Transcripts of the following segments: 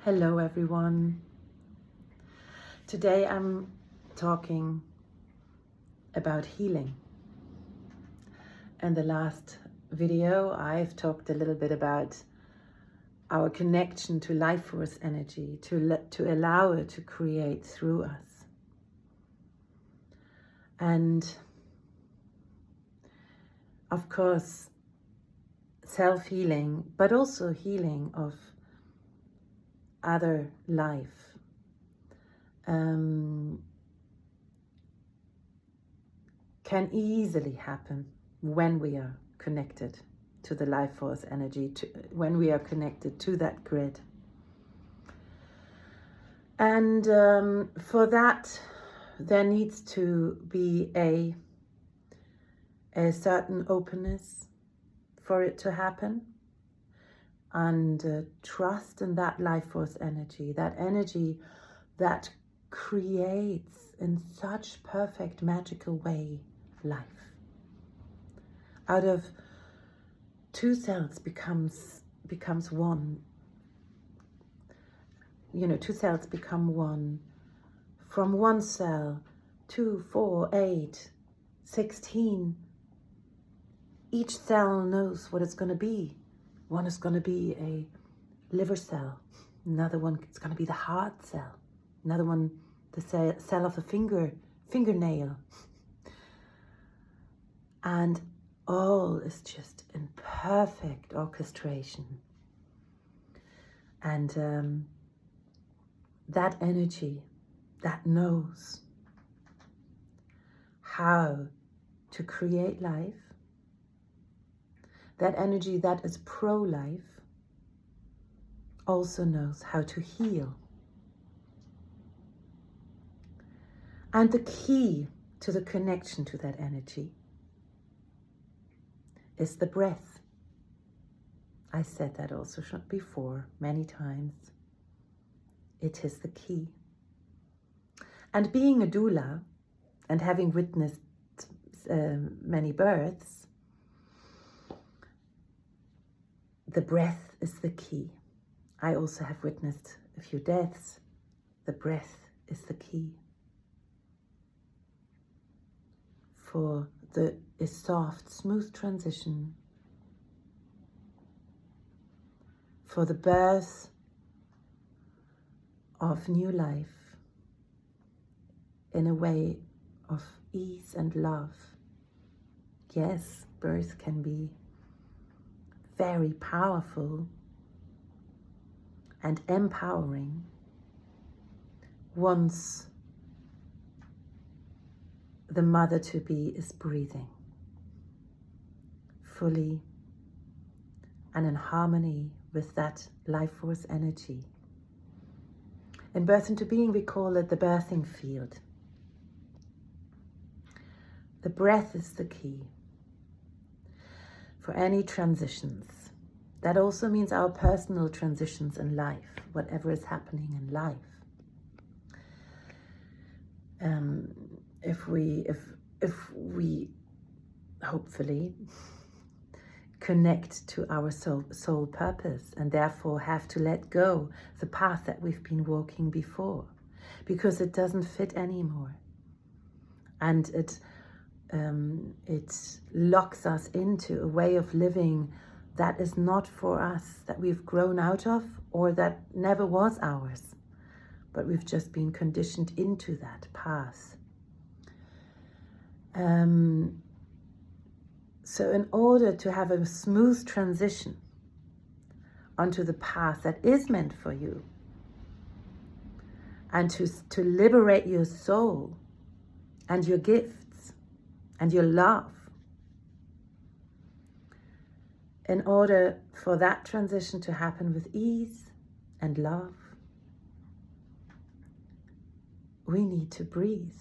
Hello everyone. Today I'm talking about healing. In the last video I've talked a little bit about our connection to life force energy, to allow it to create through us. And of course self-healing, but also healing of other life can easily happen when we are connected to the life force energy, when we are connected to that grid. And for that there needs to be a certain openness for it to happen, and trust in that life force energy, that energy that creates in such perfect magical way life. Out of two cells becomes one. Two cells become one. From one cell, 2, 4, 8, 16. Each cell knows what it's going to be. One is going to be a liver cell. Another one is going to be the heart cell. Another one, the cell of a fingernail. And all is just in perfect orchestration. And that energy that knows how to create life, that energy that is pro-life, also knows how to heal. And the key to the connection to that energy is the breath. I said that also before many times. It is the key. And being a doula and having witnessed many births, the breath is the key. I also have witnessed a few deaths. The breath is the key for a soft, smooth transition, for the birth of new life in a way of ease and love. Yes, birth can be very powerful and empowering once the mother-to-be is breathing fully and in harmony with that life force energy. In Birth into Being we call it the birthing field. The breath is the key for any transitions. That also means our personal transitions in life, whatever is happening in life. If we hopefully connect to our soul purpose and therefore have to let go the path that we've been walking before, because it doesn't fit anymore, and it locks us into a way of living that is not for us, that we've grown out of, or that never was ours, but we've just been conditioned into that path. So in order to have a smooth transition onto the path that is meant for you, and to liberate your soul and your gifts and your love, in order for that transition to happen with ease and love, we need to breathe.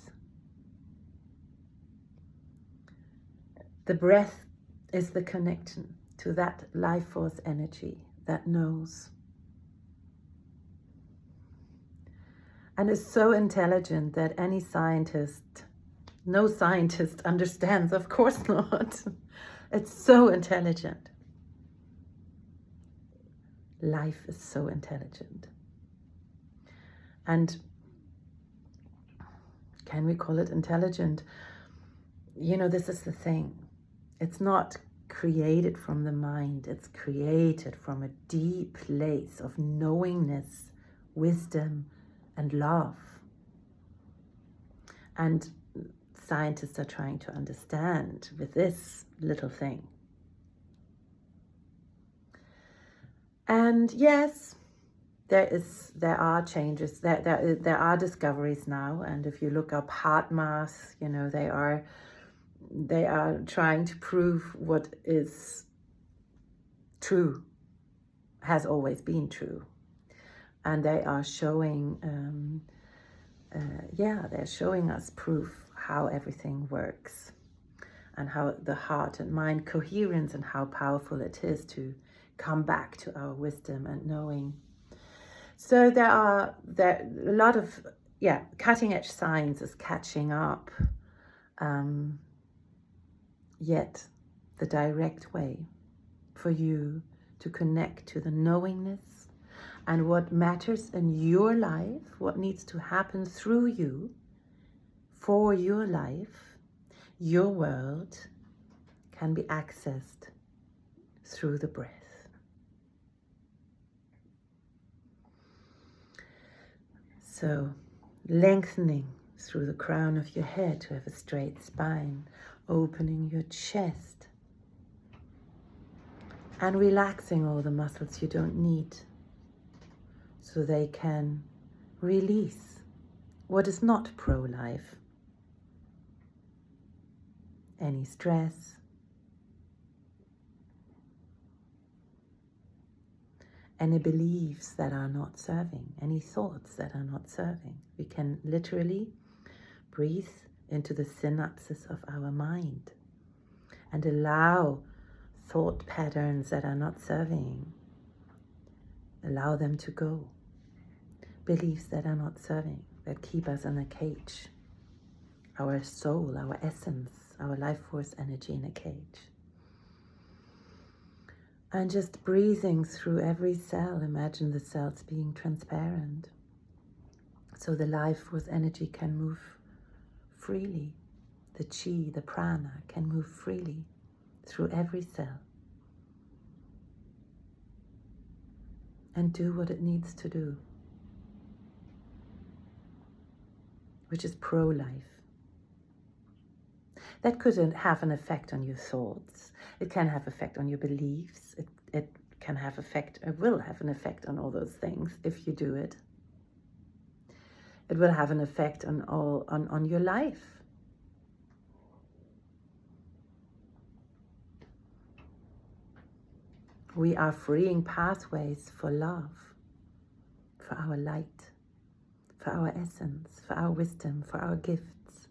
The breath is the connection to that life force energy that knows. And is so intelligent that no scientist understands, of course not. It's so intelligent. Life is so intelligent. And can we call it intelligent? You know, this is the thing. It's not created from the mind. It's created from a deep place of knowingness, wisdom, and love. And scientists are trying to understand with this little thing. And yes, there are changes, there are discoveries now, and if you look up heart math, you know, they are trying to prove what is true, has always been true, and they are showing they're showing us proof how everything works and how the heart and mind coherence and how powerful it is to come back to our wisdom and knowing. So there are a lot of cutting edge science is catching up, yet the direct way for you to connect to the knowingness and what matters in your life, what needs to happen through you for your life, your world, can be accessed through the breath. So lengthening through the crown of your head to have a straight spine, opening your chest and relaxing all the muscles you don't need so they can release what is not pro-life. Any stress, any beliefs that are not serving, any thoughts that are not serving. We can literally breathe into the synapses of our mind and allow thought patterns that are not serving, allow them to go. Beliefs that are not serving, that keep us in a cage. Our soul, our essence, our life force energy in a cage. And just breathing through every cell, imagine the cells being transparent. So the life force energy can move freely. The chi, the prana can move freely through every cell. And do what it needs to do, which is pro-life. That could have an effect on your thoughts. It can have effect on your beliefs. It can have effect, it will have an effect on all those things if you do it. It will have an effect on your life. We are freeing pathways for love, for our light, for our essence, for our wisdom, for our gifts.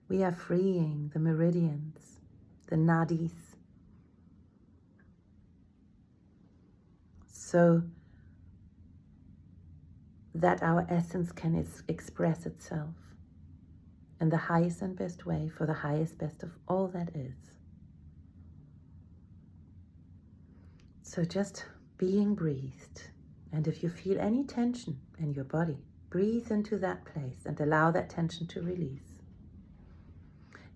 We are freeing the meridians, the nadis, so that our essence can express itself in the highest and best way for the highest best of all that is. So just being breathed, and if you feel any tension in your body, breathe into that place and allow that tension to release.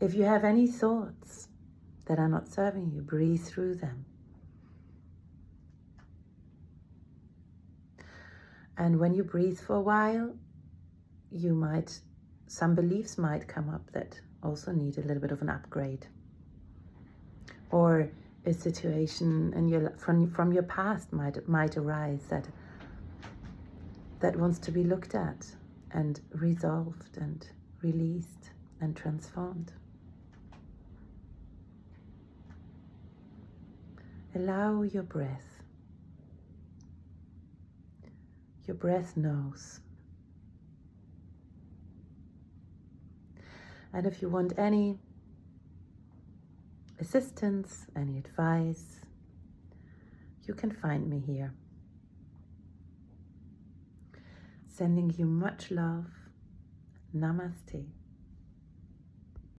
If you have any thoughts that are not serving you, breathe through them. And when you breathe for a while, some beliefs might come up that also need a little bit of an upgrade. Or a situation in from your past might arise that wants to be looked at and resolved and released and transformed. Allow your breath. Your breath knows. And if you want any assistance, any advice, you can find me here. Sending you much love. Namaste.